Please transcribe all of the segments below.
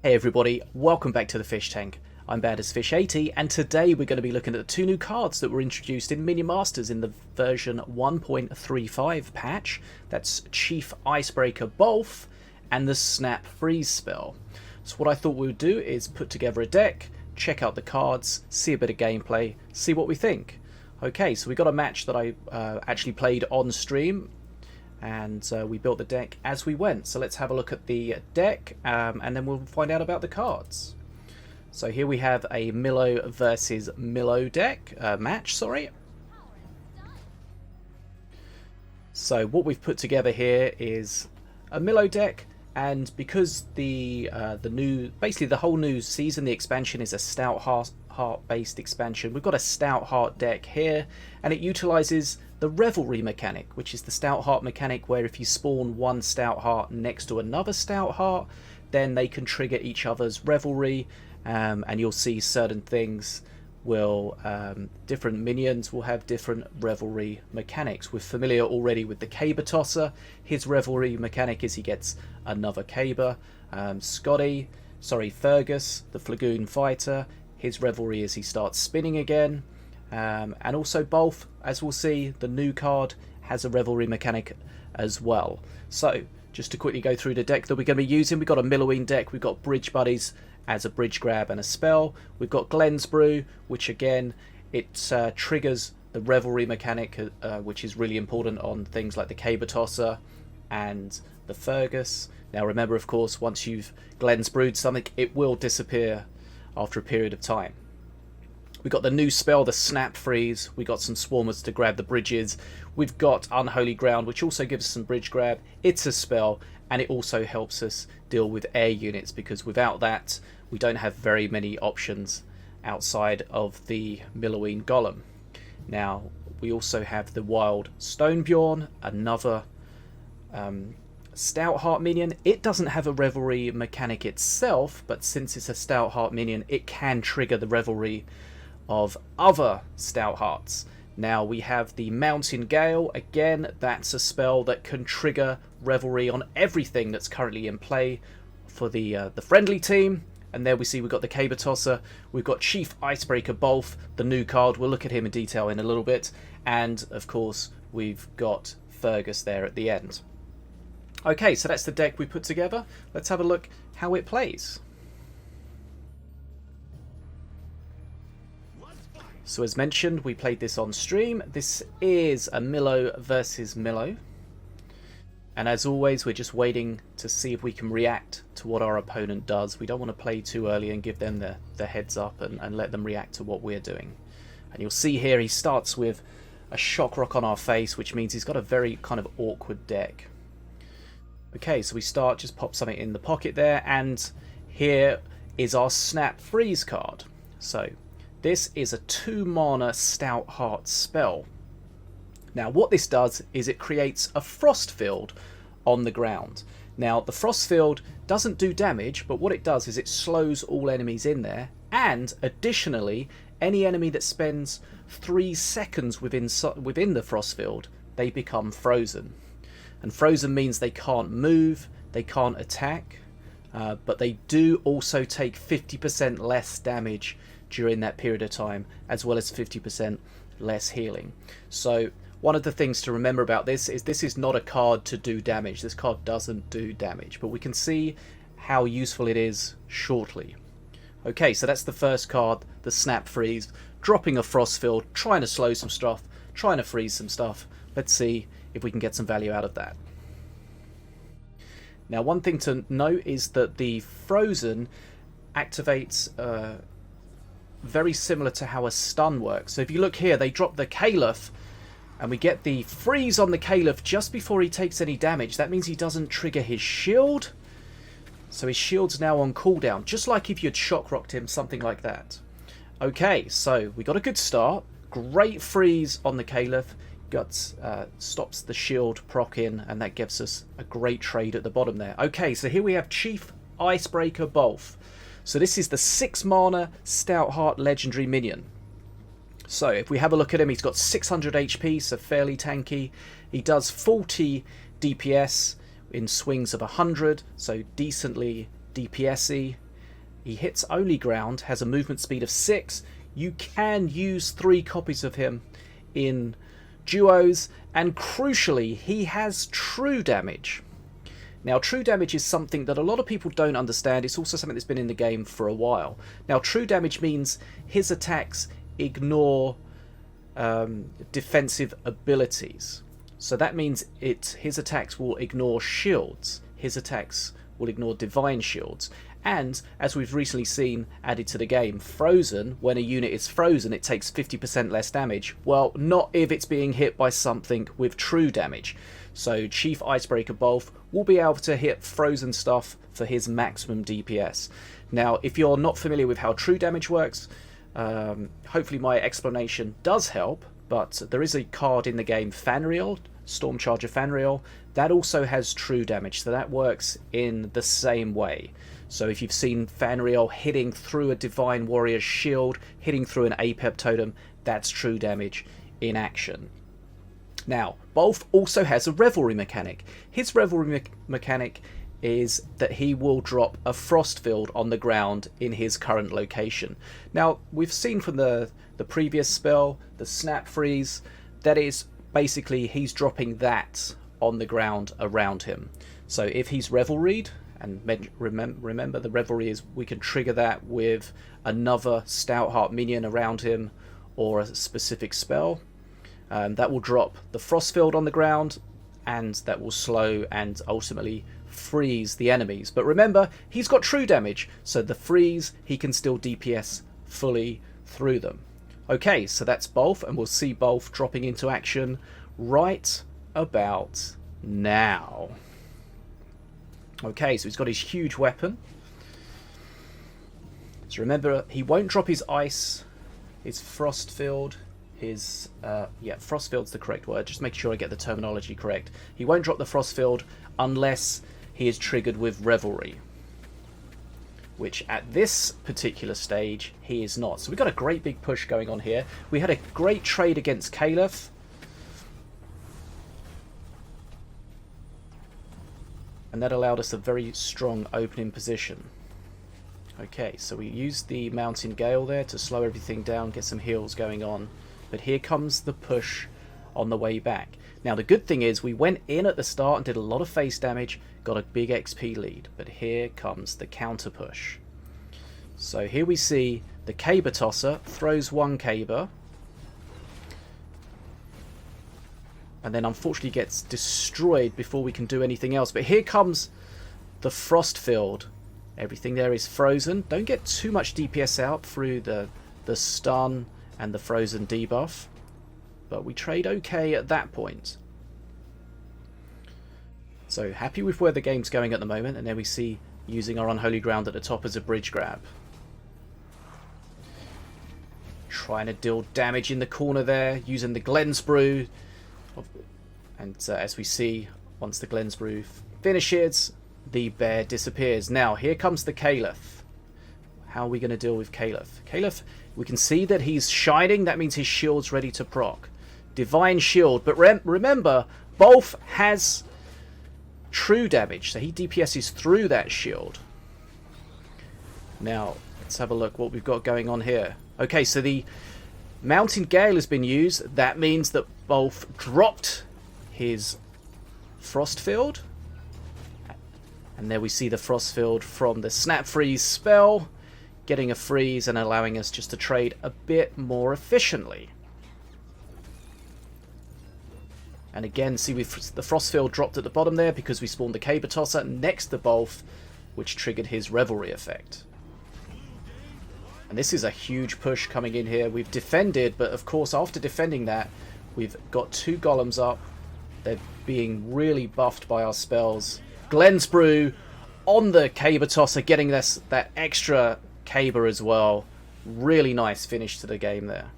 Hey everybody, welcome back to the Fish Tank. I'm BadAsFish80 and today we're going to be looking at the two new cards that were introduced in Minion Masters in the version 1.35 patch. That's Chief Icebreaker Bolf and the Snap Freeze spell. So what I thought we would do is put together a deck, check out the cards, see a bit of gameplay, see what we think. Okay, so we got a match that I actually played on stream. And we built the deck as we went. So let's have a look at the deck and then we'll find out about the cards. So here we have a Milo versus Milo deck match. So what we've put together here is a Milo deck, and because the whole new season, the expansion is a Stout Heart based expansion, we've got a Stout Heart deck here, and it utilizes the Revelry mechanic, which is the Stout Heart mechanic where if you spawn one Stout Heart next to another Stout Heart, then they can trigger each other's Revelry, and you'll see certain things will, different minions will have different Revelry mechanics. We're familiar already with the Caber Tosser. His Revelry mechanic is he gets another Caber. Fergus, the Flagoon Fighter, his Revelry is he starts spinning again. And also Bolf, as we'll see, the new card has a Revelry mechanic as well. So just to quickly go through the deck that we're going to be using, we've got a Milloween deck, we've got Bridge Buddies as a bridge grab and a spell. We've got Glenn's Brew, which again, it triggers the Revelry mechanic, which is really important on things like the Caber Tosser and the Fergus. Now remember, of course, once you've Glenn's Brewed something, it will disappear after a period of time. We got the new spell, the Snap Freeze. We got some Swarmers to grab the bridges. We've got Unholy Ground, which also gives us some bridge grab. It's a spell, and it also helps us deal with air units, because without that, we don't have very many options outside of the Milloween Golem. Now, we also have the Wild Stonebjorn, another Stout Heart minion. It doesn't have a Revelry mechanic itself, but since it's a Stout Heart minion, it can trigger the Revelry of other Stout Hearts. Now we have the Mountain Gale. Again, that's a spell that can trigger Revelry on everything that's currently in play for the friendly team. And there we see we've got the Caber Tosser. We've got Chief Icebreaker Bolf, the new card. We'll look at him in detail in a little bit. And of course, we've got Fergus there at the end. Okay, so that's the deck we put together. Let's have a look how it plays. So as mentioned, we played this on stream. This is a Milo versus Milo. And as always, we're just waiting to see if we can react to what our opponent does. We don't want to play too early and give them the heads up and let them react to what we're doing. And you'll see here he starts with a Shock Rock on our face, which means he's got a very kind of awkward deck. Okay, so we start, just pop something in the pocket there, and here is our Snap Freeze card. So this is a 2-mana Stout Heart spell. Now what this does is it creates a frost field on the ground. Now the frost field doesn't do damage, but what it does is it slows all enemies in there, and additionally any enemy that spends 3 seconds within the frost field, they become frozen. And frozen means they can't move, they can't attack, but they do also take 50% less damage during that period of time, as well as 50% less healing. So one of the things to remember about this is not a card to do damage. This card doesn't do damage, but we can see how useful it is shortly. Okay, so that's the first card, the Snap Freeze, dropping a frost field, trying to slow some stuff, trying to freeze some stuff. Let's see if we can get some value out of that. Now one thing to note is that the Frozen activates very similar to how a stun works. So if you look here, they drop the Caliph, and we get the freeze on the Caliph just before he takes any damage. That means he doesn't trigger his shield. So his shield's now on cooldown, just like if you'd Shock Rocked him, something like that. Okay, so we got a good start. Great freeze on the Caliph. Stops the shield proc in, and that gives us a great trade at the bottom there. Okay, so here we have Chief Icebreaker Bolf. So this is the 6-mana Stout Heart legendary minion. So if we have a look at him, he's got 600 HP, so fairly tanky. He does 40 DPS in swings of 100, so decently DPS-y. He hits only ground, has a movement speed of 6. You can use 3 copies of him in duos, and crucially, he has true damage. Now, true damage is something that a lot of people don't understand. It's also something that's been in the game for a while. Now, true damage means his attacks ignore defensive abilities. So that means his attacks will ignore shields. His attacks will ignore divine shields. And, as we've recently seen added to the game, frozen, when a unit is frozen, it takes 50% less damage. Well, not if it's being hit by something with true damage. So Chief Icebreaker Bolf will be able to hit frozen stuff for his maximum DPS. Now, if you're not familiar with how true damage works, hopefully my explanation does help, but there is a card in the game, Fanriel, Stormcharger Fanriel, that also has true damage, so that works in the same way. So if you've seen Fanriel hitting through a Divine Warrior's shield, hitting through an Apep Totem, that's true damage in action. Now, Bolf also has a Revelry mechanic. His Revelry mechanic is that he will drop a Frost Field on the ground in his current location. Now, we've seen from the previous spell, the Snap Freeze, that is basically he's dropping that on the ground around him. So if he's Revelried, and remember the Revelry is we can trigger that with another Stoutheart minion around him or a specific spell. That will drop the Frost Field on the ground, and that will slow and ultimately freeze the enemies. But remember, he's got true damage, so the freeze, he can still DPS fully through them. Okay, so that's Bolf, and we'll see Bolf dropping into action right about now. Okay, so he's got his huge weapon. So remember, he won't drop his ice, his Frost Field, his... yeah, Frost Field's the correct word, just make sure I get the terminology correct. He won't drop the Frost Field unless he is triggered with Revelry, which at this particular stage he is not. So we've got a great big push going on here. We had a great trade against Caliph. And that allowed us a very strong opening position. Okay, so we used the Mountain Gale there to slow everything down, get some heals going on. But here comes the push on the way back. Now the good thing is we went in at the start and did a lot of face damage, got a big XP lead. But here comes the counter push. So here we see the Caber Tosser throws one Caber, and then unfortunately gets destroyed before we can do anything else. But here comes the Frost Field. Everything there is frozen. Don't get too much DPS out through the stun and the frozen debuff. But we trade okay at that point. So happy with where the game's going at the moment. And there we see using our Unholy Ground at the top as a bridge grab. Trying to deal damage in the corner there, using the Glen's Brew. And as we see, once the Glen's Brew finishes, the bear disappears. Now, here comes the Caliph. How are we going to deal with Caliph? Caliph, we can see that he's shining. That means his shield's ready to proc. Divine Shield. But remember, Bolf has true damage, so he DPSs through that shield. Now, let's have a look what we've got going on here. Okay, so the Mountain Gale has been used. That means that Bolf dropped his Frost Field. And there we see the Frost Field from the Snap Freeze spell, getting a freeze and allowing us just to trade a bit more efficiently. And again, see the Frost Field dropped at the bottom there because we spawned the Caber Tosser next to Bolf, which triggered his Revelry effect. And this is a huge push coming in here. We've defended, but of course after defending that, we've got 2 golems up. They're being really buffed by our spells. Glen's Brew on the Caber Tosser, getting that extra Caber as well. Really nice finish to the game there.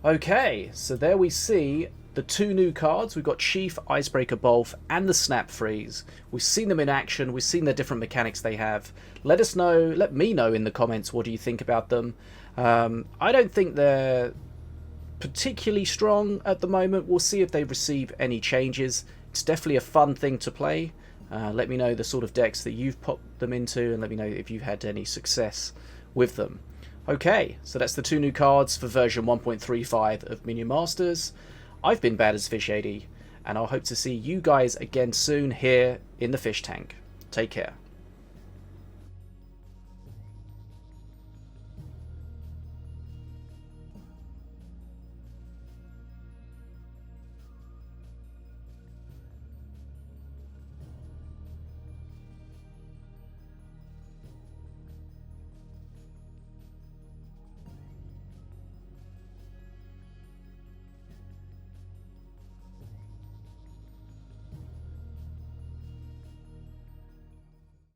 Okay, so there we see the 2 new cards. We've got Chief, Icebreaker Bolf, and the Snap Freeze. We've seen them in action. We've seen the different mechanics they have. Let me know in the comments, what do you think about them? I don't think they're particularly strong at the moment. We'll see if they receive any changes. It's definitely a fun thing to play. Let me know the sort of decks that you've popped them into, and let me know if you've had any success with them. Okay, so that's the 2 new cards for version 1.35 of Minion Masters. I've been Bad as Fish 80, and I'll hope to see you guys again soon here in the fish tank. Take care.